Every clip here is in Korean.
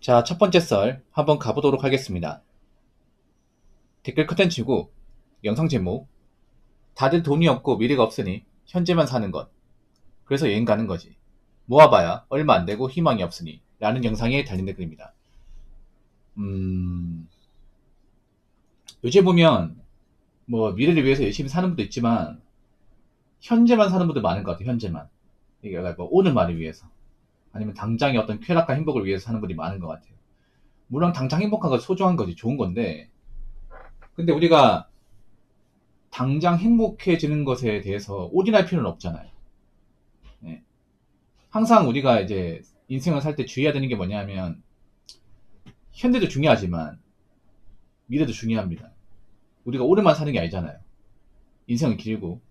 자, 첫 번째 썰 한번 가보도록 하겠습니다. 댓글 컨텐츠고 영상 제목 다들 돈이 없고 미래가 없으니 현재만 사는 것. 그래서 여행 가는 거지. 모아봐야 얼마 안 되고 희망이 없으니 라는 영상에 달린 댓글입니다. 음... 요즘 보면 뭐 미래를 위해서 열심히 사는 분도 있지만 현재만 사는 분도 많은 것 같아요. 현재만. 이게 뭐 오늘만을 위해서 아니면 당장의 어떤 쾌락과 행복을 위해서 사는 분이 많은 것 같아요. 물론 당장 행복한 건 소중한 거지, 좋은 건데, 근데 우리가 당장 행복해지는 것에 대해서 올인할 필요는 없잖아요. 네. 항상 우리가 이제 인생을 살 때 주의해야 되는 게 뭐냐면, 현대도 중요하지만 미래도 중요합니다. 우리가 오래만 사는 게 아니잖아요. 인생은 길고,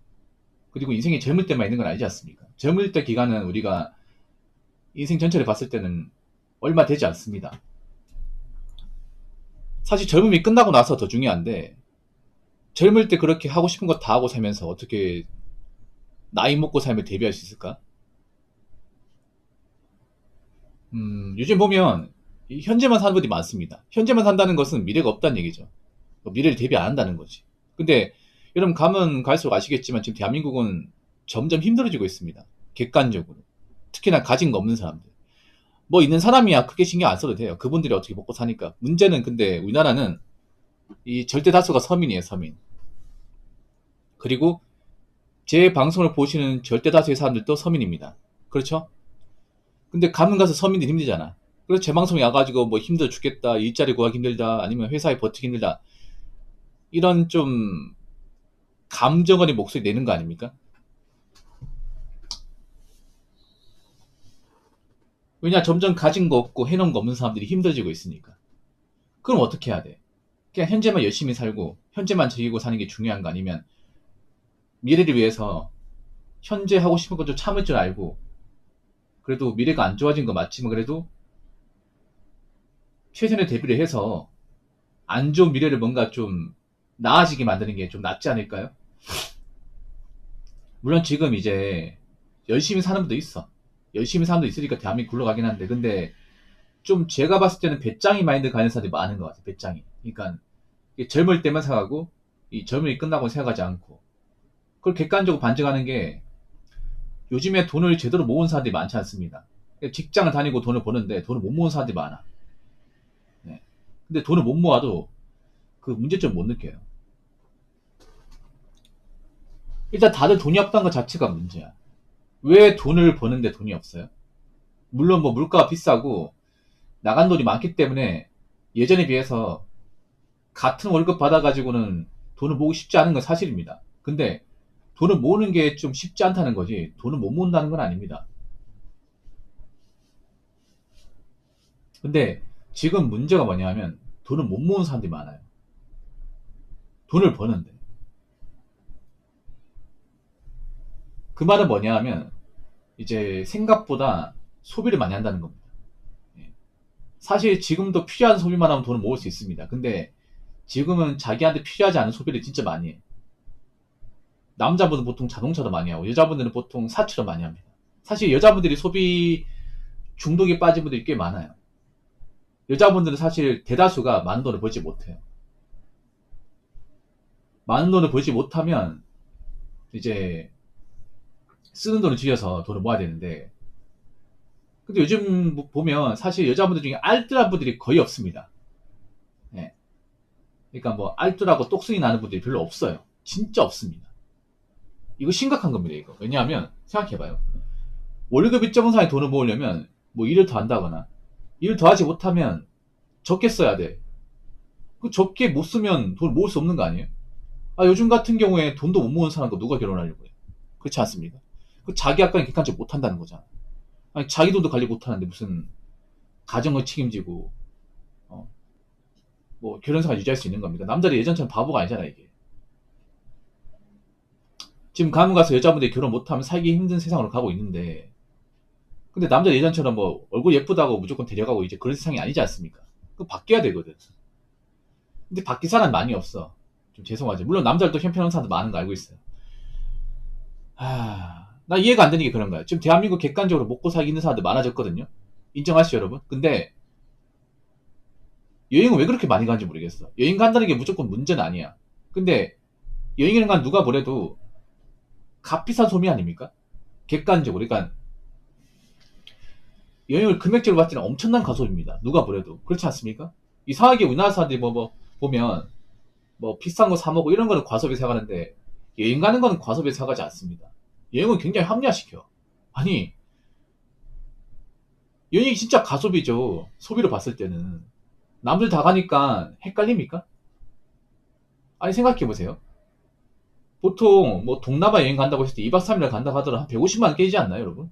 그리고 인생이 젊을 때만 있는 건 아니지 않습니까? 젊을 때 기간은 우리가 인생 전체를 봤을 때는 얼마 되지 않습니다. 사실 젊음이 끝나고 나서 더 중요한데, 젊을 때 그렇게 하고 싶은 거 다 하고 살면서 어떻게 나이 먹고 삶을 대비할 수 있을까? 요즘 보면 현재만 사는 분들이 많습니다. 현재만 산다는 것은 미래가 없다는 얘기죠. 미래를 대비 안 한다는 거지. 근데 여러분 가면 갈수록 아시겠지만 지금 대한민국은 점점 힘들어지고 있습니다. 객관적으로. 특히나 가진 거 없는 사람들. 뭐 있는 사람이야 크게 신경 안 써도 돼요. 그분들이 어떻게 먹고 사니까. 문제는 근데 우리나라는 이 절대 다수가 서민이에요, 서민. 그리고 제 방송을 보시는 절대 다수의 사람들도 서민입니다. 그렇죠? 근데 가면 가서 서민들이 힘들잖아. 그래서 제 방송에 와가지고 뭐 힘들어 죽겠다, 일자리 구하기 힘들다, 아니면 회사에 버티기 힘들다, 이런 좀 감정 어린 목소리 내는 거 아닙니까? 왜냐, 점점 가진 거 없고 해놓은 거 없는 사람들이 힘들어지고 있으니까. 그럼 어떻게 해야 돼? 그냥 현재만 열심히 살고 현재만 즐기고 사는 게 중요한 거 아니면 미래를 위해서 현재 하고 싶은 거 좀 참을 줄 알고, 그래도 미래가 안 좋아진 거 맞지만 그래도 최선의 대비를 해서 안 좋은 미래를 뭔가 좀 나아지게 만드는 게 좀 낫지 않을까요? 물론 지금 이제 열심히 사는 분도 있어. 열심히 사는 분도 있으니까 대한민국 굴러가긴 한데, 근데 좀 제가 봤을 때는 배짱이 마인드 가는 사람들이 많은 것 같아요. 배짱이. 그러니까 젊을 때만 생각하고 이 젊음이 끝나고 생각하지 않고, 그걸 객관적으로 반증하는 게 요즘에 돈을 제대로 모은 사람들이 많지 않습니다. 직장을 다니고 돈을 버는데 돈을 못 모은 사람들이 많아. 네. 근데 돈을 못 모아도 그 문제점 못 느껴요. 일단 다들 돈이 없다는 것 자체가 문제야. 왜 돈을 버는데 돈이 없어요? 물론 뭐 물가가 비싸고 나간 돈이 많기 때문에 예전에 비해서 같은 월급 받아가지고는 돈을 모으기 쉽지 않은 건 사실입니다. 근데 돈을 모으는 게 좀 쉽지 않다는 거지 돈을 못 모은다는 건 아닙니다. 근데 지금 문제가 뭐냐면 돈을 못 모으는 사람들이 많아요. 돈을 버는데. 그 말은 뭐냐 하면 이제 생각보다 소비를 많이 한다는 겁니다. 예. 사실 지금도 필요한 소비만 하면 돈을 모을 수 있습니다. 근데 지금은 자기한테 필요하지 않은 소비를 진짜 많이 해. 남자분들은 보통 자동차도 많이 하고 여자분들은 보통 사치도 많이 합니다. 사실 여자분들이 소비 중독에 빠진 분들이 꽤 많아요. 여자분들은 사실 대다수가 많은 돈을 벌지 못해요. 많은 돈을 벌지 못하면 이제 쓰는 돈을 줄여서 돈을 모아야 되는데, 근데 요즘 보면 사실 여자분들 중에 알뜰한 분들이 거의 없습니다. 예. 그러니까 뭐 알뜰하고 똑순이 나는 분들이 별로 없어요. 진짜 없습니다. 이거 심각한 겁니다, 이거. 왜냐하면 생각해봐요. 월급 일정 상의 돈을 모으려면 뭐 일을 더 한다거나 일을 더 하지 못하면 적게 써야 돼. 그 적게 못 쓰면 돈을 모을 수 없는 거 아니에요? 아, 요즘 같은 경우에 돈도 못 모으는 사람과 누가 결혼하려고 해요? 그렇지 않습니까? 그 자기 아까는 객관적으로 못 한다는 거잖아. 아니, 자기 돈도 관리 못 하는데 무슨 가정을 책임지고 어, 뭐 결혼생활 유지할 수 있는 겁니까? 남자들이 예전처럼 바보가 아니잖아, 이게. 지금 가문 가서 여자분들이 결혼 못하면 살기 힘든 세상으로 가고 있는데, 근데 남자 예전처럼 뭐 얼굴 예쁘다고 무조건 데려가고 이제 그런 세상이 아니지 않습니까? 그거 바뀌어야 되거든. 근데 바뀔 사람 많이 없어. 좀 죄송하지. 물론 남자들도 형편없는 사람도 많은 거 알고 있어요. 나 이해가 안 되는 게 그런 거야. 지금 대한민국 객관적으로 먹고 살기 있는 사람들 많아졌거든요. 인정하시죠, 여러분? 근데 여행을 왜 그렇게 많이 가는지 모르겠어. 여행 간다는 게 무조건 문제는 아니야. 근데 여행을 간 누가 뭐래도 값비싼 소비 아닙니까? 객관적으로. 그러니까 여행을 금액적으로 봤을 때는 엄청난 가소비입니다. 누가 뭐래도. 그렇지 않습니까? 이상하게 우리나라 사람들이 보면 뭐 비싼 거 사 먹고 이런 거는 과소비 생각하는데 여행 가는 거는 과소비 생각하지 않습니다. 여행은 굉장히 합리화시켜. 아니 여행이 진짜 가소비죠. 소비로 봤을 때는. 남들 다 가니까 헷갈립니까? 아니 생각해보세요. 보통 뭐 동남아 여행 간다고 했을 때 2박 3일 간다고 하더라도 한 150만 원 깨지지 않나요 여러분?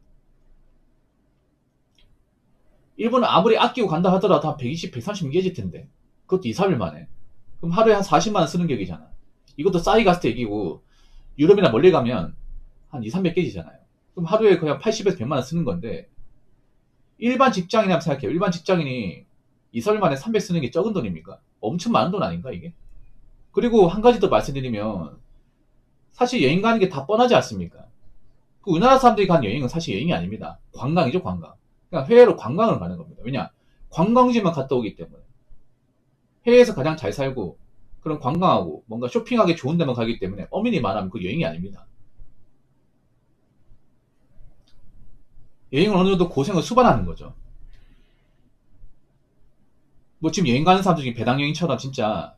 일본은 아무리 아끼고 간다 하더라도 한 120, 130만 깨질 텐데. 그것도 2, 3일 만에. 그럼 하루에 한 40만 원 쓰는 격이잖아. 이것도 싸이 갔을 때 얘기고 유럽이나 멀리 가면 한 2, 300 깨지잖아요. 그럼 하루에 그냥 80에서 100만 원 쓰는 건데 일반 직장인이라고 생각해요. 일반 직장인이 2, 3일 만에 300 쓰는 게 적은 돈입니까? 엄청 많은 돈 아닌가 이게? 그리고 한 가지 더 말씀드리면 사실 여행 가는 게 다 뻔하지 않습니까? 그 우리나라 사람들이 가는 여행은 사실 여행이 아닙니다. 관광이죠, 관광. 그냥 해외로 관광을 가는 겁니다. 왜냐? 관광지만 갔다 오기 때문에. 해외에서 가장 잘 살고 그런 관광하고 뭔가 쇼핑하기 좋은 데만 가기 때문에 어민이 말하면 그 여행이 아닙니다. 여행을 어느 정도 고생을 수반하는 거죠. 뭐 지금 여행 가는 사람들 중에 배낭 여행처럼 진짜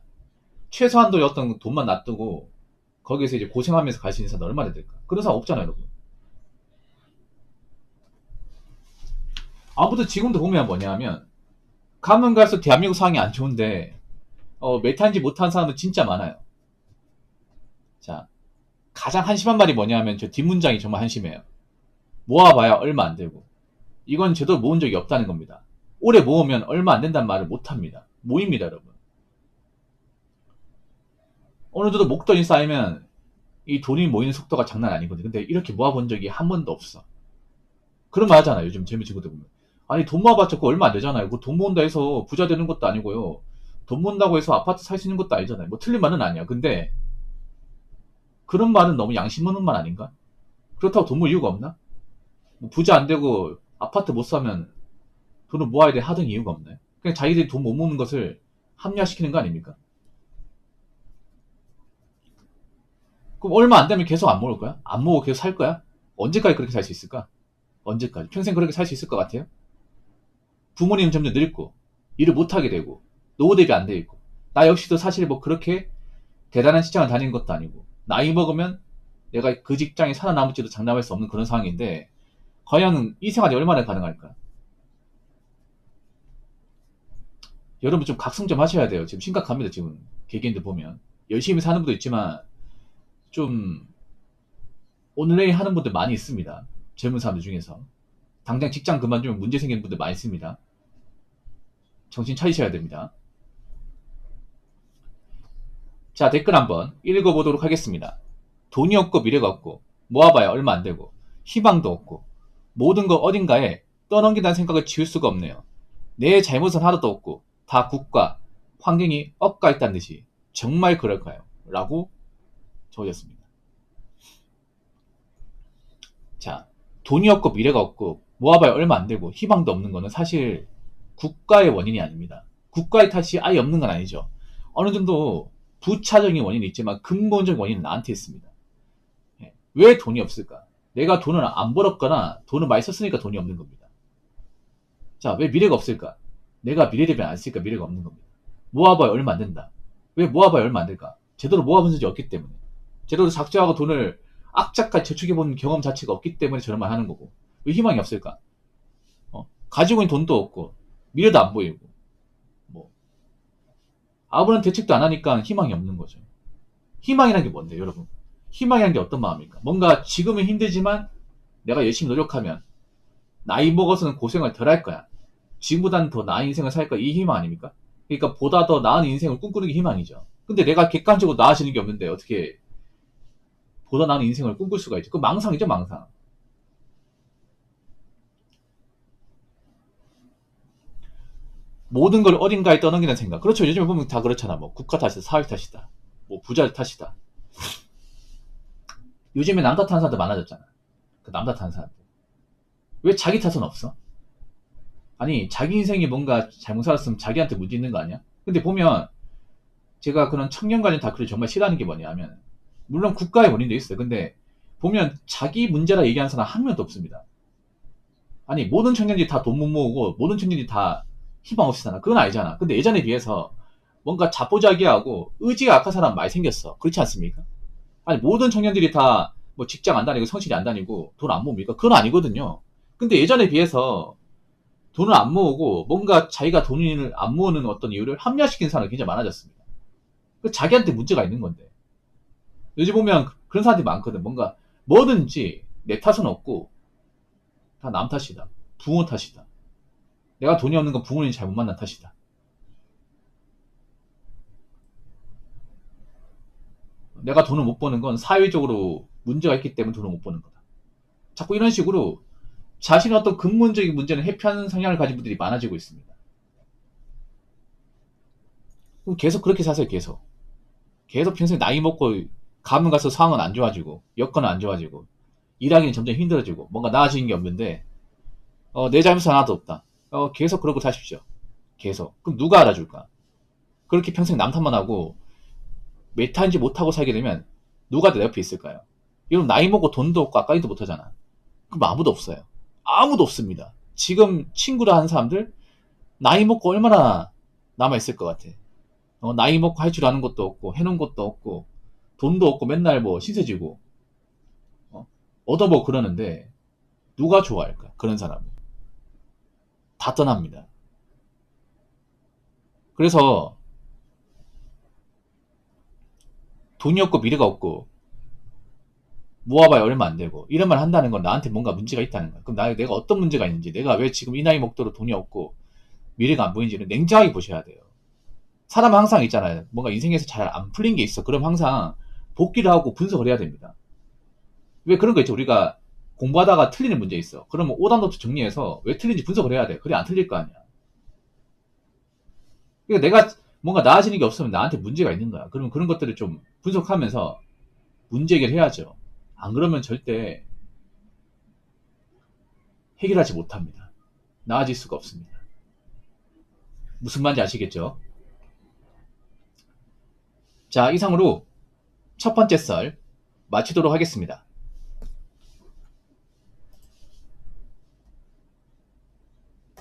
최소한도의 어떤 돈만 놔두고 거기에서 이제 고생하면서 갈 수 있는 사람 얼마나 될까? 그런 사람 없잖아요, 여러분. 아무튼 지금도 보면 뭐냐면 가면 갈수록 대한민국 상황이 안 좋은데 메타인지 못한 사람은 진짜 많아요. 자, 가장 한심한 말이 뭐냐면 저 뒷문장이 정말 한심해요. 모아봐야 얼마 안 되고 이건 제대로 모은 적이 없다는 겁니다. 오래 모으면 얼마 안 된다는 말을 못합니다. 모입니다, 여러분. 어느 정도 목돈이 쌓이면 이 돈이 모이는 속도가 장난 아니거든요. 근데 이렇게 모아본 적이 한 번도 없어. 그런 말 하잖아요. 요즘 재미 친구들 보면. 아니 돈 모아봤자 그거 얼마 안 되잖아요. 그 돈 모은다 해서 부자 되는 것도 아니고요. 돈 모은다고 해서 아파트 살 수 있는 것도 아니잖아요. 뭐 틀린 말은 아니야. 근데 그런 말은 너무 양심 없는 말 아닌가? 그렇다고 돈 모을 이유가 없나? 뭐 부자 안 되고 아파트 못 사면 돈을 모아야 돼 하던 이유가 없나요? 그냥 자기들이 돈 못 모으는 것을 합리화시키는 거 아닙니까? 그럼 얼마 안 되면 계속 안 모을 거야? 안 모으고 계속 살 거야? 언제까지 그렇게 살 수 있을까? 언제까지? 평생 그렇게 살 수 있을 것 같아요? 부모님은 점점 늙고 일을 못하게 되고 노후 대비 안 돼 있고 나 역시도 사실 뭐 그렇게 대단한 직장을 다니는 것도 아니고 나이 먹으면 내가 그 직장에 살아남을지도 장담할 수 없는 그런 상황인데 과연 이 생활이 얼마나 가능할까? 여러분 좀 각성 좀 하셔야 돼요. 지금 심각합니다. 지금 개개인들 보면 열심히 사는 분도 있지만 좀 온라인 하는 분들 많이 있습니다. 젊은 사람들 중에서 당장 직장 그만두면 문제 생기는 분들 많이 있습니다. 정신 차리셔야 됩니다. 자, 댓글 한번 읽어보도록 하겠습니다. 돈이 없고 미래가 없고 모아봐야 얼마 안 되고 희망도 없고 모든 거 어딘가에 떠넘긴다는 생각을 지울 수가 없네요. 내 잘못은 하나도 없고 다 국가, 환경이 엇가 있다는 듯이 정말 그럴까요? 라고 적어졌습니다. 자, 돈이 없고 미래가 없고 모아봐야 얼마 안 되고 희망도 없는 거는 사실 국가의 원인이 아닙니다. 국가의 탓이 아예 없는 건 아니죠. 어느 정도 부차적인 원인이 있지만 근본적 원인은 나한테 있습니다. 왜 돈이 없을까? 내가 돈을 안 벌었거나 돈을 많이 썼으니까 돈이 없는 겁니다. 자, 왜 미래가 없을까? 내가 미래 대비 안 쓰니까 미래가 없는 겁니다. 모아봐야 얼마 안 된다. 왜 모아봐야 얼마 안 될까? 제대로 모아본 적이 없기 때문에. 제대로 작정하고 돈을 악착같이 저축해본 경험 자체가 없기 때문에 저런 말 하는 거고. 왜 희망이 없을까? 가지고 있는 돈도 없고 미래도 안 보이고 뭐 아무런 대책도 안 하니까 희망이 없는 거죠. 희망이란 게 뭔데 여러분? 희망이란 게 어떤 마음입니까? 뭔가 지금은 힘들지만 내가 열심히 노력하면 나이 먹어서는 고생을 덜 할 거야. 지금보다는 더 나은 인생을 살 거야. 이 희망 아닙니까? 그러니까 보다 더 나은 인생을 꿈꾸는 게 희망이죠. 근데 내가 객관적으로 나아지는 게 없는데 어떻게 보다 나은 인생을 꿈꿀 수가 있지? 그 망상이죠, 망상. 모든 걸 어딘가에 떠넘기는 생각. 그렇죠. 요즘에 보면 다 그렇잖아. 뭐 국가 탓이다, 사회 탓이다, 뭐 부자 탓이다. 요즘에 남 탓하는 사람들 많아졌잖아. 그 남 탓하는 사람들. 왜 자기 탓은 없어? 아니 자기 인생이 뭔가 잘못 살았으면 자기한테 문제 있는 거 아니야? 근데 보면 제가 그런 청년 관련 다큐를 정말 싫어하는 게 뭐냐면, 물론 국가의 원인도 있어요. 근데 보면 자기 문제라 얘기하는 사람 한 명도 없습니다. 아니, 모든 청년들이 다 돈 못 모으고 모든 청년들이 다 희망 없이 사나? 그건 아니잖아. 근데 예전에 비해서 뭔가 자포자기하고 의지가 약한 사람 많이 생겼어. 그렇지 않습니까? 아니, 모든 청년들이 다 뭐 직장 안 다니고 성실히 안 다니고 돈 안 모읍니까? 그건 아니거든요. 근데 예전에 비해서 돈을 안 모으고 뭔가 자기가 돈을 안 모으는 어떤 이유를 합리화시키는 사람이 굉장히 많아졌습니다. 그 자기한테 문제가 있는 건데. 요즘 보면 그런 사람들이 많거든. 뭔가 뭐든지 내 탓은 없고 다 남 탓이다. 부모 탓이다. 내가 돈이 없는 건 부모님이 잘못 만난 탓이다. 내가 돈을 못 버는 건 사회적으로 문제가 있기 때문에 돈을 못 버는 거다. 자꾸 이런 식으로 자신의 어떤 근본적인 문제는 회피하는 성향을 가진 분들이 많아지고 있습니다. 그럼 계속 그렇게 사세요, 계속. 계속 평생 나이 먹고 가면 가서 상황은 안 좋아지고, 여건은 안 좋아지고, 일하기는 점점 힘들어지고, 뭔가 나아지는 게 없는데, 내 잘못은 하나도 없다. 계속 그러고 사십시오. 계속. 그럼 누가 알아줄까? 그렇게 평생 남 탓만 하고, 메타인지 못하고 살게 되면, 누가 내 옆에 있을까요? 이런 나이 먹고 돈도 없고 아까지도 못하잖아. 그럼 아무도 없어요. 아무도 없습니다. 지금 친구라 하는 사람들, 나이 먹고 얼마나 남아있을 것 같아. 나이 먹고 할 줄 아는 것도 없고, 해놓은 것도 없고, 돈도 없고, 맨날 뭐 신세지고, 어? 얻어먹고 그러는데, 누가 좋아할까? 그런 사람을. 다 떠납니다. 그래서, 돈이 없고 미래가 없고, 모아봐야 얼마 안 되고, 이런 말 한다는 건 나한테 뭔가 문제가 있다는 거야. 그럼 내가 어떤 문제가 있는지, 내가 왜 지금 이 나이 먹도록 돈이 없고, 미래가 안 보이는지를 냉정하게 보셔야 돼요. 사람은 항상 있잖아요. 뭔가 인생에서 잘 안 풀린 게 있어. 그럼 항상 복기를 하고 분석을 해야 됩니다. 왜 그런 거 있죠? 우리가 공부하다가 틀리는 문제 있어. 그러면 오답노트 정리해서 왜 틀린지 분석을 해야 돼. 그래 안 틀릴 거 아니야. 그러니까 내가 뭔가 나아지는 게 없으면 나한테 문제가 있는 거야. 그러면 그런 것들을 좀 분석하면서 문제 해결해야죠. 안 그러면 절대 해결하지 못합니다. 나아질 수가 없습니다. 무슨 말인지 아시겠죠? 자, 이상으로 첫 번째 썰 마치도록 하겠습니다.